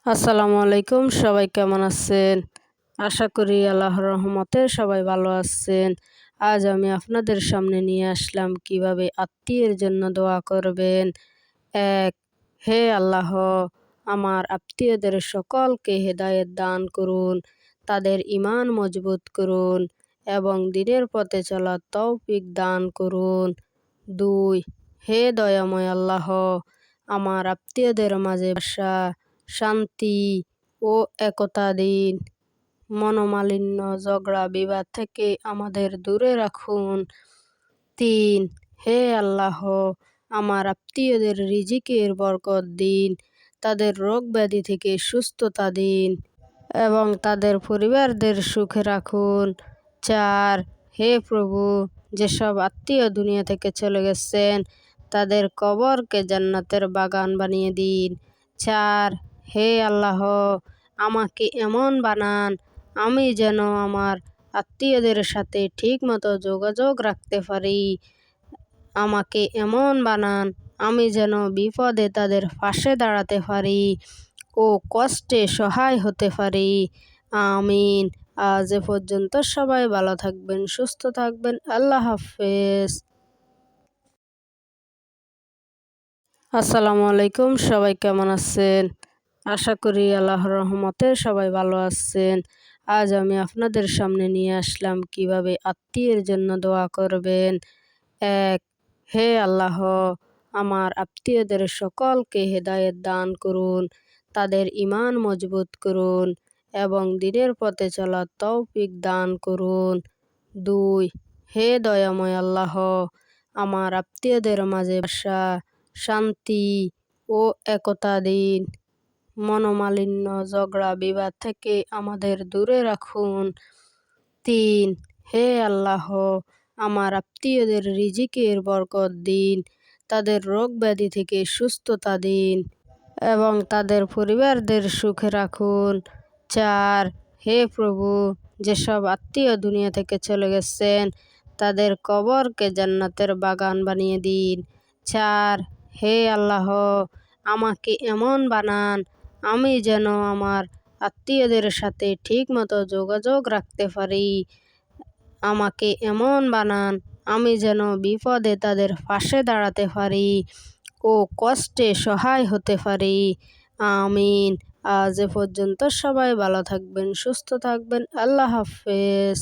আসসালামু আলাইকুম, সবাই কেমন আছেন? আশা করি আল্লাহর রহমতে সবাই ভালো আছেন। আজ আমি আপনাদের সামনে নিয়ে আসলাম কিভাবে আত্মীয়ের জন্য দোয়া করবেন। ১. হে আল্লাহ, আমার আত্মীয়দের সকলকে হেদায়েত দান করুন, তাদের ঈমান মজবুত করুন এবং দ্বীনের পথে চলার তৌফিক দান করুন। ২. হে দয়াময় আল্লাহ, আমার আত্মীয়দের মাঝে ভালোবাসা, শান্তি ও একতা দিন। মনোমালিন্য, ঝগড়া, বিবাদ থেকে আমাদের দূরে রাখুন। ৩. হে আল্লাহ, আমার আত্মীয়দের রিজিকের বরকত দিন, তাদের রোগ ব্যাধি থেকে সুস্থতা দিন এবং তাদের পরিবারদের সুখে রাখুন। ৪. হে প্রভু, যেসব আত্মীয় দুনিয়া থেকে চলে গেছেন তাদের কবরকে জান্নাতের বাগান বানিয়ে দিন। ৪. হে আল্লাহ, আমাকে এমন বানান আমি যেন আমার আত্মীয়দের সাথে ঠিকমতো যোগাযোগ রাখতে পারি। আমাকে এমন বানান আমি যেন বিপদে তাদের পাশে দাঁড়াতে পারি ও কষ্টে সহায় হতে পারি। আমিন। আজ এ পর্যন্ত। সবাই ভালো থাকবেন, সুস্থ থাকবেন। আল্লাহ হাফেজ। আসসালামু আলাইকুম, সবাই কেমন আছেন? আশা করি আল্লাহর রহমতে সবাই ভালো আছেন। আজ আমি আপনাদের সামনে নিয়ে আসলাম কিভাবে আত্মীয়ের জন্য দোয়া করবেন। ১. হে আল্লাহ, আমার আত্মীয়দের সকলকে হেদায়েত দান করুন, তাদের ঈমান মজবুত করুন এবং দ্বীনের পথে চলার তৌফিক দান করুন। ২. হে দয়াময় আল্লাহ, আমার আত্মীয়দের মাঝে ভালোবাসা, শান্তি ও একতা দিন। মনোমালিন্য, ঝগড়া, বিবাদ থেকে আমাদের দূরে রাখুন। ৩. হে আল্লাহ, আমার আত্মীয়দের রিজিকের বরকত দিন, তাদের রোগ ব্যাধি থেকে সুস্থতা দিন এবং তাদের পরিবারদের সুখে রাখুন। ৪. হে প্রভু, যেসব আত্মীয় দুনিয়া থেকে চলে গেছেন তাদের কবরকে জান্নাতের বাগান বানিয়ে দিন। ৪. হে আল্লাহ, আমাকে এমন বানান আমি যেন আমার আত্মীয়দের সাথে ঠিকমতো যোগাযোগ রাখতে পারি। আমাকে এমন বানান আমি যেন বিপদে তাদের পাশে দাঁড়াতে পারি ও কষ্টে সহায় হতে পারি। আমিন। আজ এ পর্যন্ত। সবাই ভালো থাকবেন, সুস্থ থাকবেন। আল্লাহ হাফেজ।